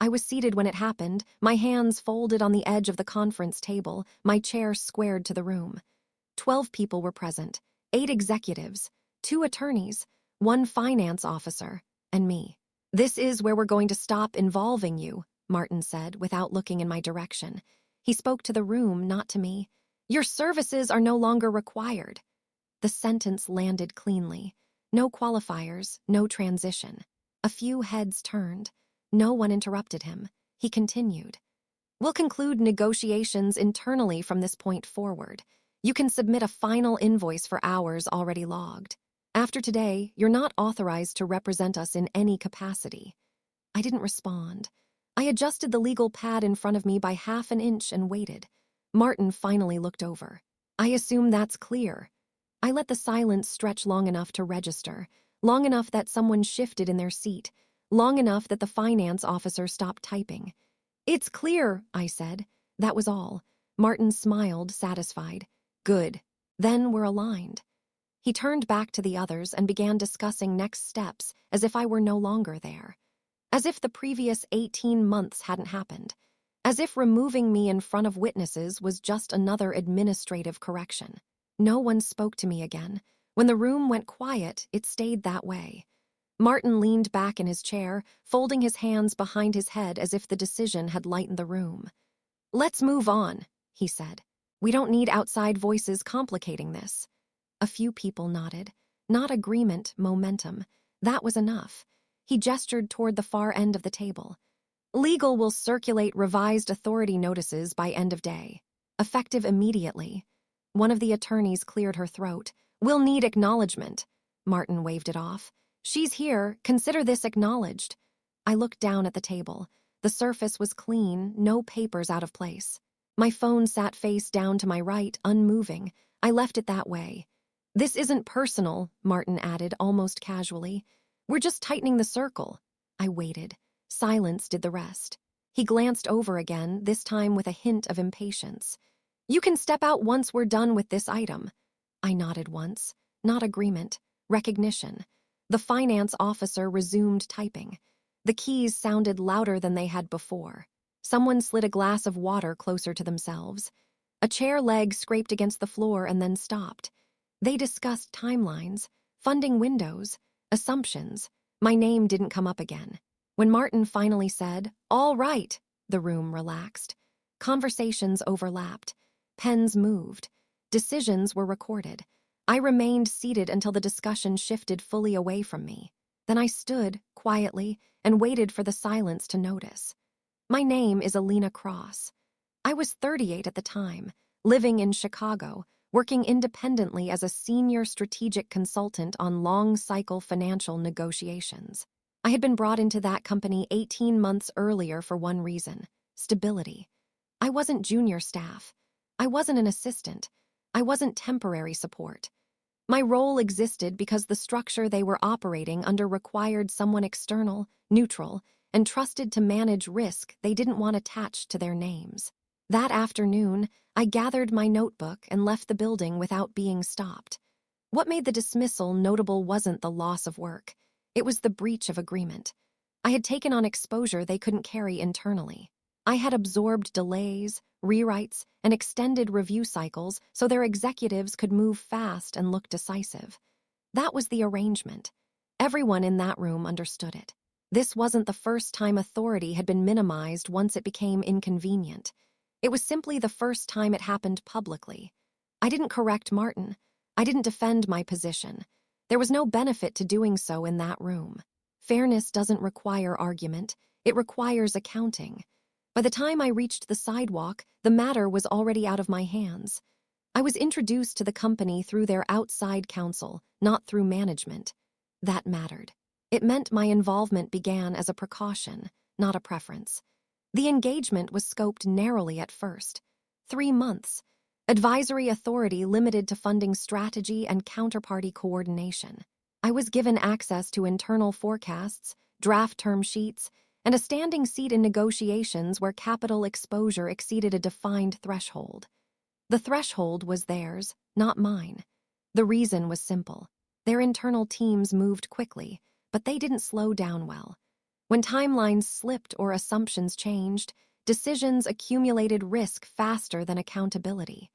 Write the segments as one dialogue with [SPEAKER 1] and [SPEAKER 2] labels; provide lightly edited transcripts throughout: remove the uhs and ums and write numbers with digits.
[SPEAKER 1] I was seated when it happened, my hands folded on the edge of the conference table, my chair squared to the room. 12 people were present, 8 executives, 2 attorneys, 1 finance officer, and me. "This is where we're going to stop involving you," Martin said, without looking in my direction. He spoke to the room, not to me. "Your services are no longer required." The sentence landed cleanly. No qualifiers, no transition. A few heads turned. No one interrupted him. He continued. "We'll conclude negotiations internally from this point forward. You can submit a final invoice for hours already logged. After today, you're not authorized to represent us in any capacity." I didn't respond. I adjusted the legal pad in front of me by half an inch and waited. Martin finally looked over. "I assume that's clear." I let the silence stretch long enough to register, long enough that someone shifted in their seat, long enough that the finance officer stopped typing. "It's clear," I said. That was all. Martin smiled, satisfied. "Good. Then we're aligned." He turned back to the others and began discussing next steps as if I were no longer there. As if the previous 18 months hadn't happened. As if removing me in front of witnesses was just another administrative correction. No one spoke to me again. When the room went quiet, it stayed that way. Martin leaned back in his chair, folding his hands behind his head as if the decision had lightened the room. "Let's move on," he said. "We don't need outside voices complicating this." A few people nodded. Not agreement, momentum. That was enough. He gestured toward the far end of the table. "Legal will circulate revised authority notices by end of day. Effective immediately." One of the attorneys cleared her throat. "We'll need acknowledgement." Martin waved it off. "She's here. Consider this acknowledged." I looked down at the table. The surface was clean, no papers out of place. My phone sat face down to my right, unmoving. I left it that way. "This isn't personal," Martin added, almost casually. "We're just tightening the circle." I waited. Silence did the rest. He glanced over again, this time with a hint of impatience. "You can step out once we're done with this item." I nodded once. Not agreement. Recognition. The finance officer resumed typing. The keys sounded louder than they had before. Someone slid a glass of water closer to themselves. A chair leg scraped against the floor and then stopped. They discussed timelines, funding windows, assumptions. My name didn't come up again. When Martin finally said, "All right," the room relaxed. Conversations overlapped. Pens moved. Decisions were recorded. I remained seated until the discussion shifted fully away from me. Then I stood, quietly, and waited for the silence to notice. My name is Alina Cross. I was 38 at the time, living in Chicago, working independently as a senior strategic consultant on long-cycle financial negotiations. I had been brought into that company 18 months earlier for one reason: stability. I wasn't junior staff. I wasn't an assistant. I wasn't temporary support. My role existed because the structure they were operating under required someone external, neutral, and trusted to manage risk they didn't want attached to their names. That afternoon, I gathered my notebook and left the building without being stopped. What made the dismissal notable wasn't the loss of work. It was the breach of agreement. I had taken on exposure they couldn't carry internally. I had absorbed delays, rewrites, and extended review cycles so their executives could move fast and look decisive. That was the arrangement. Everyone in that room understood it. This wasn't the first time authority had been minimized once it became inconvenient. It was simply the first time it happened publicly. I didn't correct Martin. I didn't defend my position. There was no benefit to doing so in that room. Fairness doesn't require argument. It requires accounting. By the time I reached the sidewalk, the matter was already out of my hands. I was introduced to the company through their outside counsel, not through management. That mattered. It meant my involvement began as a precaution, not a preference. The engagement was scoped narrowly at first. 3 months. Advisory authority limited to funding strategy and counterparty coordination. I was given access to internal forecasts, draft term sheets, and a standing seat in negotiations where capital exposure exceeded a defined threshold. The threshold was theirs, not mine. The reason was simple. Their internal teams moved quickly, but they didn't slow down well. When timelines slipped or assumptions changed, decisions accumulated risk faster than accountability.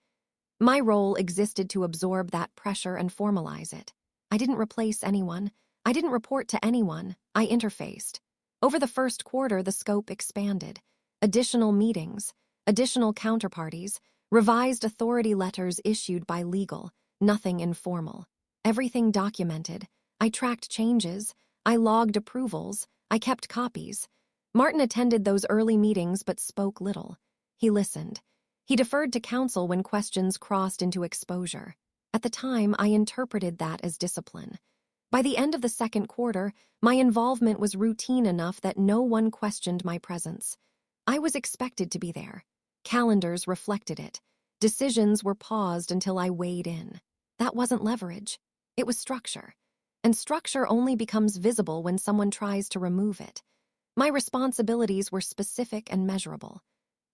[SPEAKER 1] My role existed to absorb that pressure and formalize it. I didn't replace anyone. I didn't report to anyone. I interfaced. Over the first quarter, the scope expanded. Additional meetings, additional counterparties, revised authority letters issued by legal, nothing informal. Everything documented. I tracked changes. I logged approvals. I kept copies. Martin attended those early meetings but spoke little. He listened. He deferred to counsel when questions crossed into exposure. At the time, I interpreted that as discipline. By the end of the second quarter, my involvement was routine enough that no one questioned my presence. I was expected to be there. Calendars reflected it. Decisions were paused until I weighed in. That wasn't leverage. It was structure. And structure only becomes visible when someone tries to remove it. My responsibilities were specific and measurable.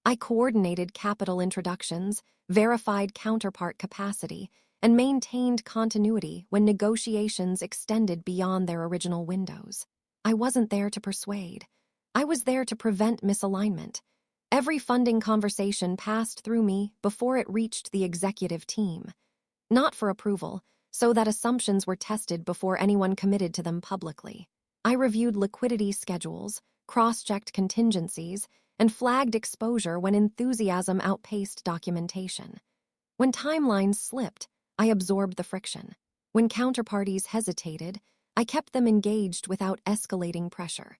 [SPEAKER 1] I coordinated capital introductions, verified counterpart capacity, and maintained continuity when negotiations extended beyond their original windows. I wasn't there to persuade. I was there to prevent misalignment. Every funding conversation passed through me before it reached the executive team. Not for approval, so that assumptions were tested before anyone committed to them publicly. I reviewed liquidity schedules, cross-checked contingencies, and flagged exposure when enthusiasm outpaced documentation. When timelines slipped, I absorbed the friction. When counterparties hesitated, I kept them engaged without escalating pressure.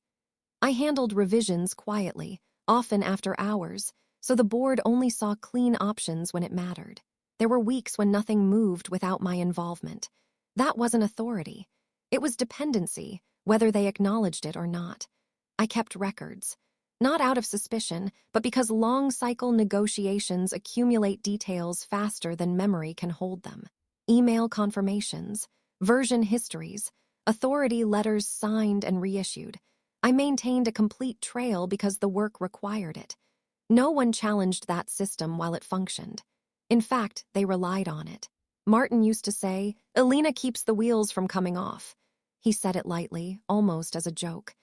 [SPEAKER 1] I handled revisions quietly, often after hours, so the board only saw clean options when it mattered. There were weeks when nothing moved without my involvement. That wasn't authority. It was dependency, whether they acknowledged it or not. I kept records. Not out of suspicion, but because long-cycle negotiations accumulate details faster than memory can hold them. Email confirmations, version histories, authority letters signed and reissued. I maintained a complete trail because the work required it. No one challenged that system while it functioned. In fact, they relied on it. Martin used to say, "Elena keeps the wheels from coming off." He said it lightly, almost as a joke.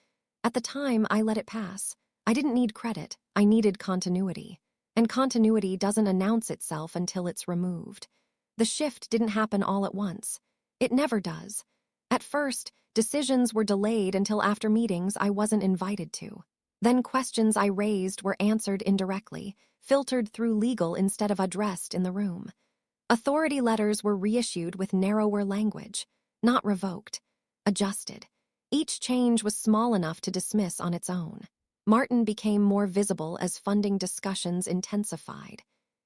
[SPEAKER 1] At the time, I let it pass. I didn't need credit, I needed continuity. And continuity doesn't announce itself until it's removed. The shift didn't happen all at once. It never does. At first, decisions were delayed until after meetings I wasn't invited to. Then questions I raised were answered indirectly, filtered through legal instead of addressed in the room. Authority letters were reissued with narrower language, not revoked, adjusted. Each change was small enough to dismiss on its own. Martin became more visible as funding discussions intensified.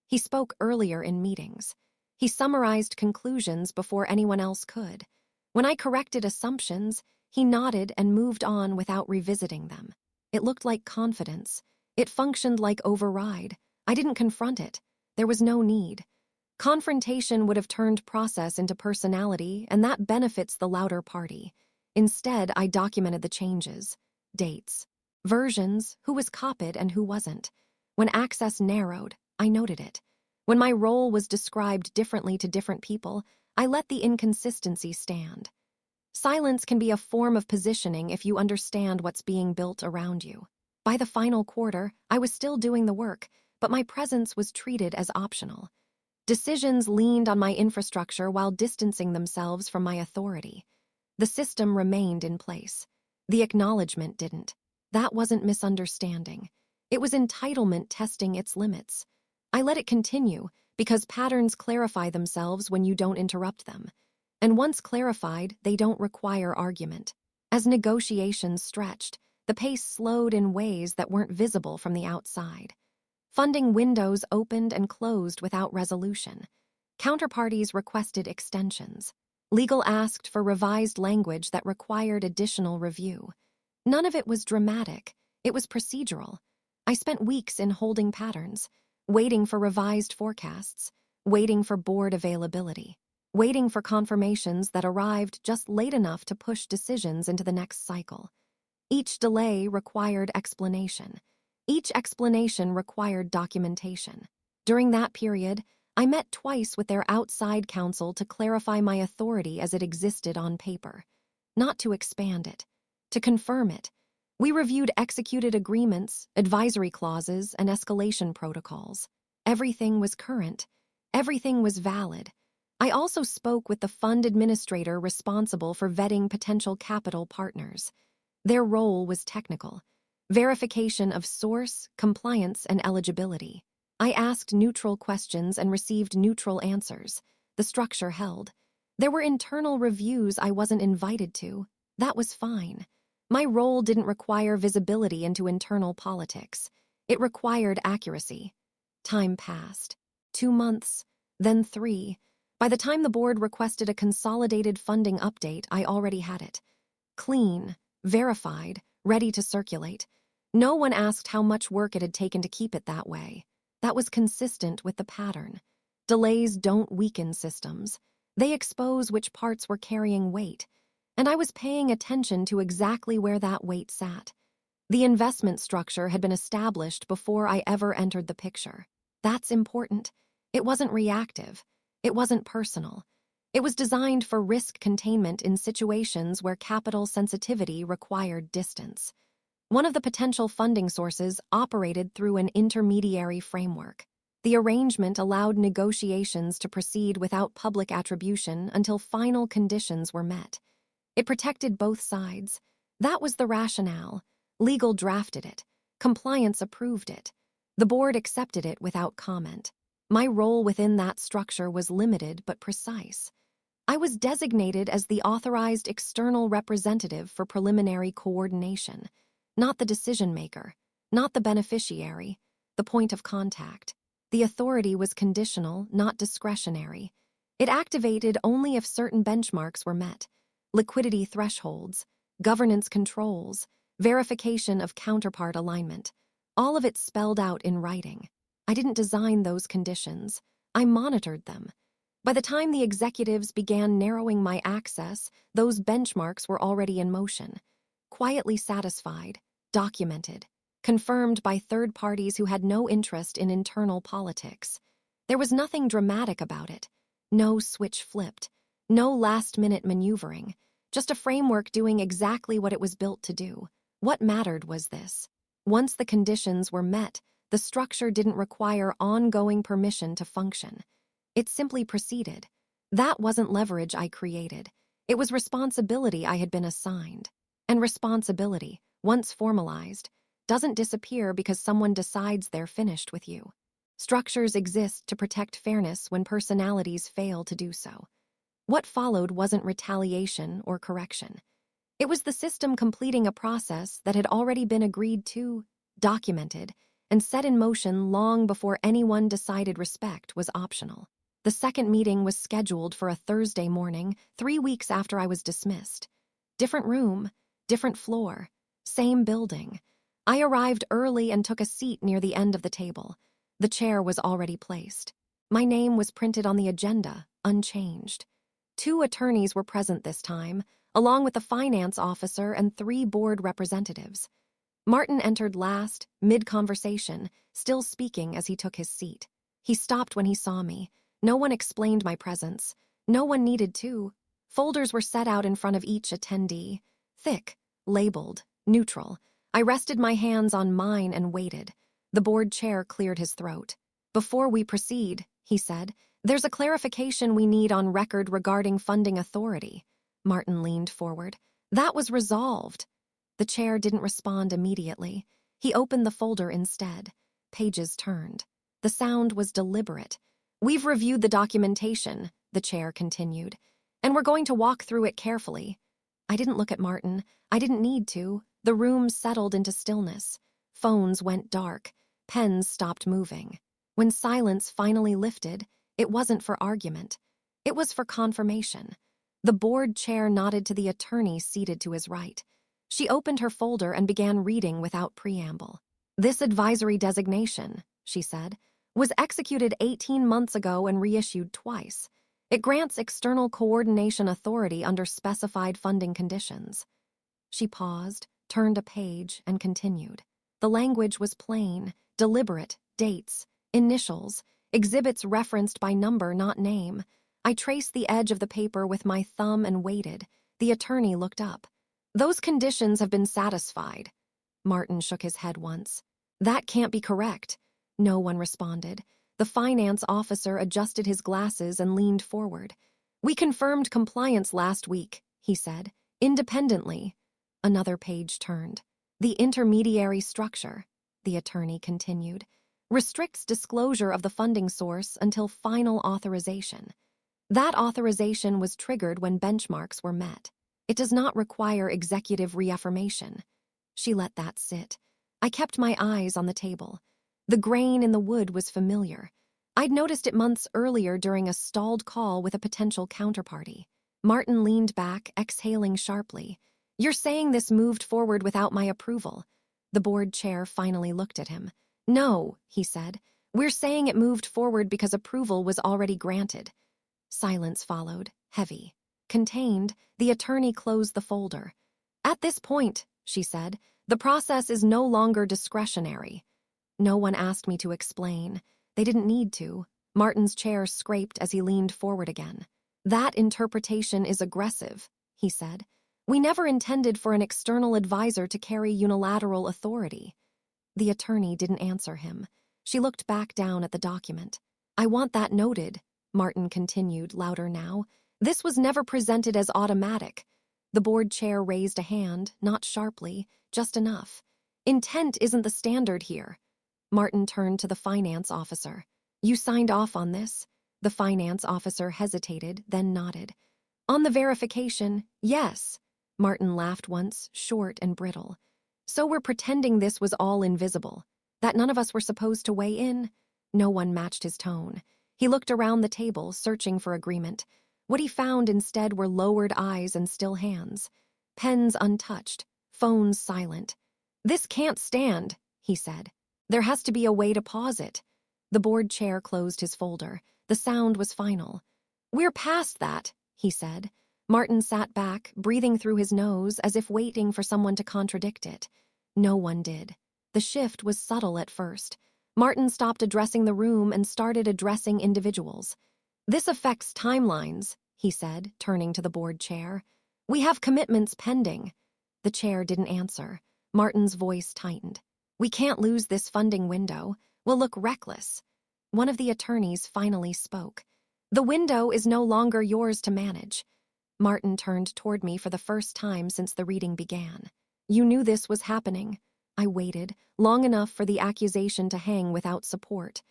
[SPEAKER 1] He spoke earlier in meetings. He summarized conclusions before anyone else could. When I corrected assumptions, he nodded and moved on without revisiting them. It looked like confidence. It functioned like override. I didn't confront it. There was no need. Confrontation would have turned process into personality, and that benefits the louder party. Instead, I documented the changes, dates, versions, who was copied and who wasn't. When access narrowed, I noted it. When my role was described differently to different people, I let the inconsistency stand. Silence can be a form of positioning if you understand what's being built around you. By the final quarter, I was still doing the work, but my presence was treated as optional. Decisions leaned on my infrastructure while distancing themselves from my authority. The system remained in place. The acknowledgement didn't. That wasn't misunderstanding. It was entitlement testing its limits. I let it continue because patterns clarify themselves when you don't interrupt them. And once clarified, they don't require argument. As negotiations stretched, the pace slowed in ways that weren't visible from the outside. Funding windows opened and closed without resolution. Counterparties requested extensions. Legal asked for revised language that required additional review. None of it was dramatic. It was procedural. I spent weeks in holding patterns, waiting for revised forecasts, waiting for board availability, waiting for confirmations that arrived just late enough to push decisions into the next cycle. Each delay required explanation. Each explanation required documentation. During that period, I met twice with their outside counsel to clarify my authority as it existed on paper, not to expand it, to confirm it. We reviewed executed agreements, advisory clauses, and escalation protocols. Everything was current. Everything was valid. I also spoke with the fund administrator responsible for vetting potential capital partners. Their role was technical: verification of source, compliance, and eligibility. I asked neutral questions and received neutral answers. The structure held. There were internal reviews I wasn't invited to. That was fine. My role didn't require visibility into internal politics. It required accuracy. Time passed. 2 months, then 3. By the time the board requested a consolidated funding update, I already had it. Clean, verified, ready to circulate. No one asked how much work it had taken to keep it that way. That was consistent with the pattern. Delays don't weaken systems. They expose which parts were carrying weight. And I was paying attention to exactly where that weight sat. The investment structure had been established before I ever entered the picture. That's important. It wasn't reactive. It wasn't personal. It was designed for risk containment in situations where capital sensitivity required distance. One of the potential funding sources operated through an intermediary framework. The arrangement allowed negotiations to proceed without public attribution until final conditions were met. It protected both sides. That was the rationale. Legal drafted it. Compliance approved it. The board accepted it without comment. My role within that structure was limited but precise. I was designated as the authorized external representative for preliminary coordination, not the decision-maker, not the beneficiary, the point of contact. The authority was conditional, not discretionary. It activated only if certain benchmarks were met: liquidity thresholds, governance controls, verification of counterpart alignment. All of it spelled out in writing. I didn't design those conditions. I monitored them. By the time the executives began narrowing my access, those benchmarks were already in motion. Quietly satisfied, documented, confirmed by third parties who had no interest in internal politics. There was nothing dramatic about it. No switch flipped. No last-minute maneuvering. Just a framework doing exactly what it was built to do. What mattered was this: once the conditions were met, the structure didn't require ongoing permission to function. It simply proceeded. That wasn't leverage I created. It was responsibility I had been assigned. And responsibility, once formalized, doesn't disappear because someone decides they're finished with you. Structures exist to protect fairness when personalities fail to do so. What followed wasn't retaliation or correction. It was the system completing a process that had already been agreed to, documented, and set in motion long before anyone decided respect was optional. The second meeting was scheduled for a Thursday morning, 3 weeks after I was dismissed. Different room, different floor, same building. I arrived early and took a seat near the end of the table. The chair was already placed. My name was printed on the agenda, unchanged. 2 attorneys were present this time, along with the finance officer and 3 board representatives. Martin entered last, mid-conversation, still speaking as he took his seat. He stopped when he saw me. No one explained my presence. No one needed to. Folders were set out in front of each attendee. Thick, labeled, neutral. I rested my hands on mine and waited. The board chair cleared his throat. "Before we proceed," he said, "there's a clarification we need on record regarding funding authority." Martin leaned forward. "That was resolved." The chair didn't respond immediately. He opened the folder instead. Pages turned. The sound was deliberate. "We've reviewed the documentation," the chair continued, "and we're going to walk through it carefully." I didn't look at Martin. I didn't need to. The room settled into stillness. Phones went dark. Pens stopped moving. When silence finally lifted, it wasn't for argument. It was for confirmation. The board chair nodded to the attorney seated to his right. She opened her folder and began reading without preamble. "This advisory designation," she said, "was executed 18 months ago and reissued twice. It grants external coordination authority under specified funding conditions." She paused, turned a page, and continued. The language was plain, deliberate: dates, initials, exhibits referenced by number, not name. I traced the edge of the paper with my thumb and waited. The attorney looked up. "Those conditions have been satisfied," Martin shook his head once. That can't be correct. No one responded. The finance officer adjusted his glasses and leaned forward. We confirmed compliance last week, he said, independently. Another page turned. The intermediary structure, the attorney continued, restricts disclosure of the funding source until final authorization. That authorization was triggered when benchmarks were met. It does not require executive reaffirmation. She let that sit. I kept my eyes on the table. The grain in the wood was familiar. I'd noticed it months earlier during a stalled call with a potential counterparty. Martin leaned back, exhaling sharply. You're saying this moved forward without my approval? The board chair finally looked at him. No, he said. We're saying it moved forward because approval was already granted. Silence followed, heavy. Contained, the attorney closed the folder. At this point, she said, the process is no longer discretionary. No one asked me to explain. They didn't need to. Martin's chair scraped as he leaned forward again. That interpretation is aggressive, he said. We never intended for an external advisor to carry unilateral authority. The attorney didn't answer him. She looked back down at the document. I want that noted, Martin continued, louder now. This was never presented as automatic. The board chair raised a hand, not sharply, just enough. Intent isn't the standard here. Martin turned to the finance officer. You signed off on this? The finance officer hesitated, then nodded. On the verification, yes. Martin laughed once, short and brittle. So we're pretending this was all invisible, that none of us were supposed to weigh in? No one matched his tone. He looked around the table, searching for agreement. What he found instead were lowered eyes and still hands. Pens untouched, phones silent. This can't stand, he said. There has to be a way to pause it. The board chair closed his folder. The sound was final. We're past that, he said. Martin sat back, breathing through his nose as if waiting for someone to contradict it. No one did. The shift was subtle at first. Martin stopped addressing the room and started addressing individuals. This affects timelines, he said, turning to the board chair. We have commitments pending. The chair didn't answer. Martin's voice tightened. We can't lose this funding window. We'll look reckless. One of the attorneys finally spoke. The window is no longer yours to manage. Martin turned toward me for the first time since the reading began. You knew this was happening. I waited, long enough for the accusation to hang without support.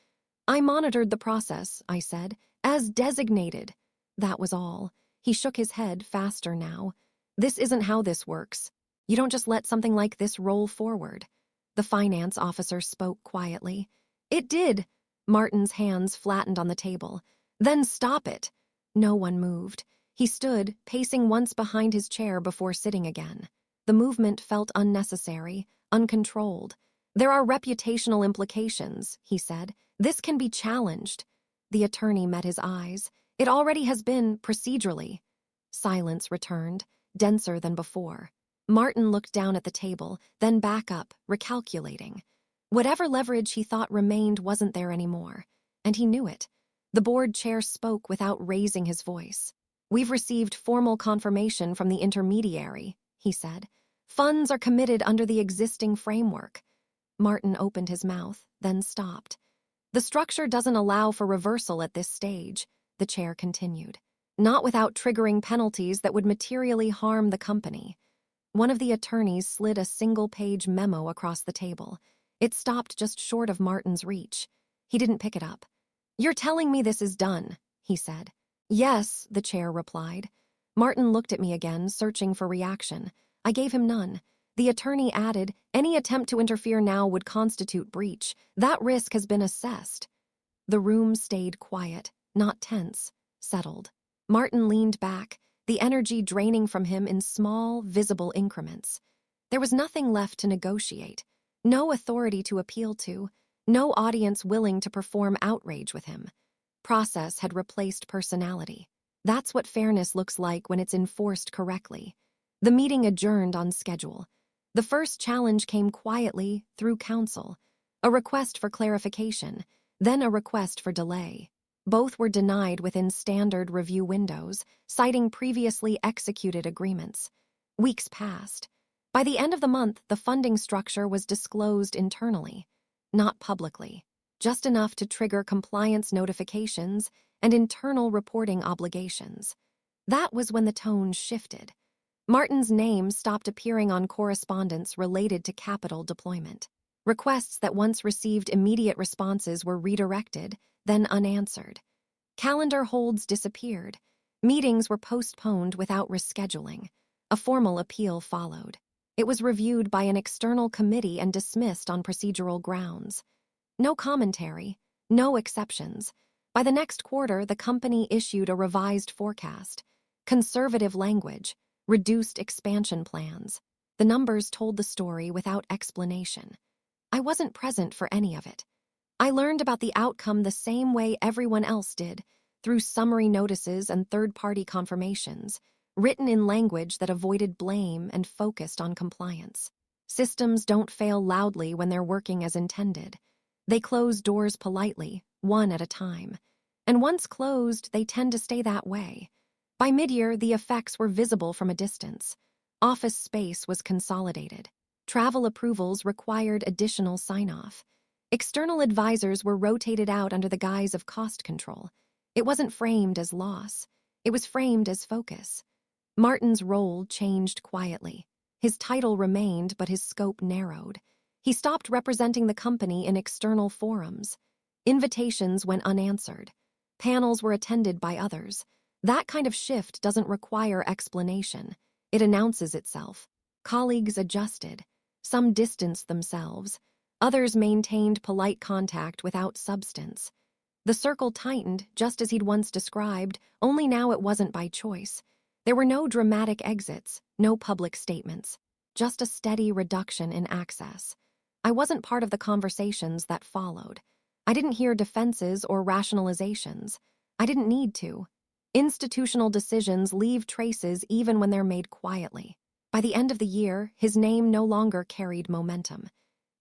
[SPEAKER 1] I monitored the process, I said, as designated. That was all. He shook his head, faster now. This isn't how this works. You don't just let something like this roll forward. The finance officer spoke quietly. It did. Martin's hands flattened on the table. Then stop it. No one moved. He stood, pacing once behind his chair before sitting again. The movement felt unnecessary, uncontrolled. There are reputational implications, he said. This can be challenged. The attorney met his eyes. It already has been, procedurally. Silence returned, denser than before. Martin looked down at the table, then back up, recalculating. Whatever leverage he thought remained wasn't there anymore, and he knew it. The board chair spoke without raising his voice. We've received formal confirmation from the intermediary, he said. Funds are committed under the existing framework. Martin opened his mouth, then stopped. The structure doesn't allow for reversal at this stage, the chair continued. Not without triggering penalties that would materially harm the company. One of the attorneys slid a single-page memo across the table. It stopped just short of Martin's reach. He didn't pick it up. You're telling me this is done, he said. Yes, the chair replied. Martin looked at me again, searching for reaction. I gave him none. The attorney added, any attempt to interfere now would constitute breach. That risk has been assessed. The room stayed quiet, not tense, settled. Martin leaned back, the energy draining from him in small, visible increments. There was nothing left to negotiate, no authority to appeal to, no audience willing to perform outrage with him. Process had replaced personality. That's what fairness looks like when it's enforced correctly. The meeting adjourned on schedule. The first challenge came quietly, through counsel. A request for clarification, then a request for delay. Both were denied within standard review windows, citing previously executed agreements. Weeks passed. By the end of the month, the funding structure was disclosed internally, not publicly, just enough to trigger compliance notifications and internal reporting obligations. That was when the tone shifted. Martin's name stopped appearing on correspondence related to capital deployment. Requests that once received immediate responses were redirected, then unanswered. Calendar holds disappeared. Meetings were postponed without rescheduling. A formal appeal followed. It was reviewed by an external committee and dismissed on procedural grounds. No commentary, no exceptions. By the next quarter, the company issued a revised forecast. Conservative language, reduced expansion plans. The numbers told the story without explanation. I wasn't present for any of it. I learned about the outcome the same way everyone else did, through summary notices and third-party confirmations, written in language that avoided blame and focused on compliance. Systems don't fail loudly when they're working as intended. They close doors politely, one at a time. And once closed, they tend to stay that way. By mid-year, the effects were visible from a distance. Office space was consolidated. Travel approvals required additional sign-off. External advisors were rotated out under the guise of cost control. It wasn't framed as loss. It was framed as focus. Martin's role changed quietly. His title remained, but his scope narrowed. He stopped representing the company in external forums. Invitations went unanswered. Panels were attended by others. That kind of shift doesn't require explanation. It announces itself. Colleagues adjusted. Some distanced themselves. Others maintained polite contact without substance. The circle tightened, just as he'd once described, only now it wasn't by choice. There were no dramatic exits, no public statements, just a steady reduction in access. I wasn't part of the conversations that followed. I didn't hear defenses or rationalizations. I didn't need to. Institutional decisions leave traces even when they're made quietly. By the end of the year, his name no longer carried momentum.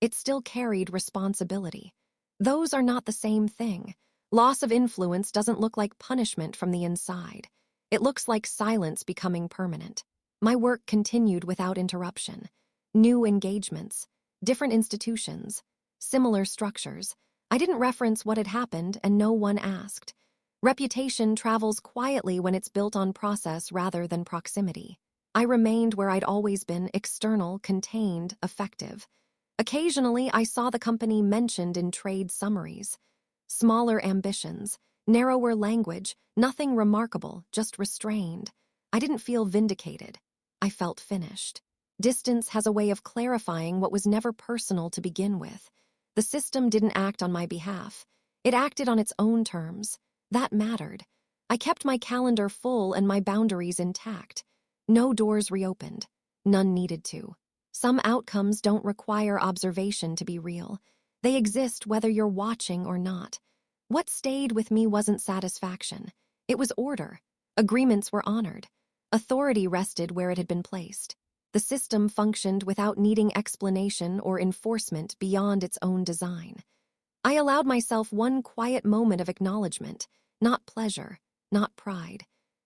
[SPEAKER 1] It still carried responsibility. Those are not the same thing. Loss of influence doesn't look like punishment from the inside. It looks like silence becoming permanent. My work continued without interruption. New engagements, different institutions, similar structures. I didn't reference what had happened, and no one asked. Reputation travels quietly when it's built on process rather than proximity. I remained where I'd always been, external, contained, effective. Occasionally, I saw the company mentioned in trade summaries. Smaller ambitions, narrower language, nothing remarkable, just restrained. I didn't feel vindicated. I felt finished. Distance has a way of clarifying what was never personal to begin with. The system didn't act on my behalf. It acted on its own terms. That mattered. I kept my calendar full and my boundaries intact. No doors reopened. None needed to. Some outcomes don't require observation to be real. They exist whether you're watching or not. What stayed with me wasn't satisfaction. It was order. Agreements were honored. Authority rested where it had been placed. The system functioned without needing explanation or enforcement beyond its own design. I allowed myself one quiet moment of acknowledgement, not pleasure, not pride,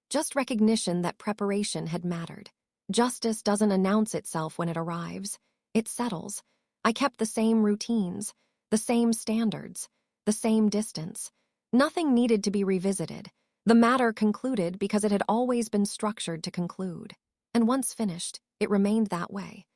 [SPEAKER 1] just recognition that preparation had mattered. Justice doesn't announce itself when it arrives. It settles. I kept the same routines, the same standards, the same distance. Nothing needed to be revisited. The matter concluded because it had always been structured to conclude. And once finished, it remained that way.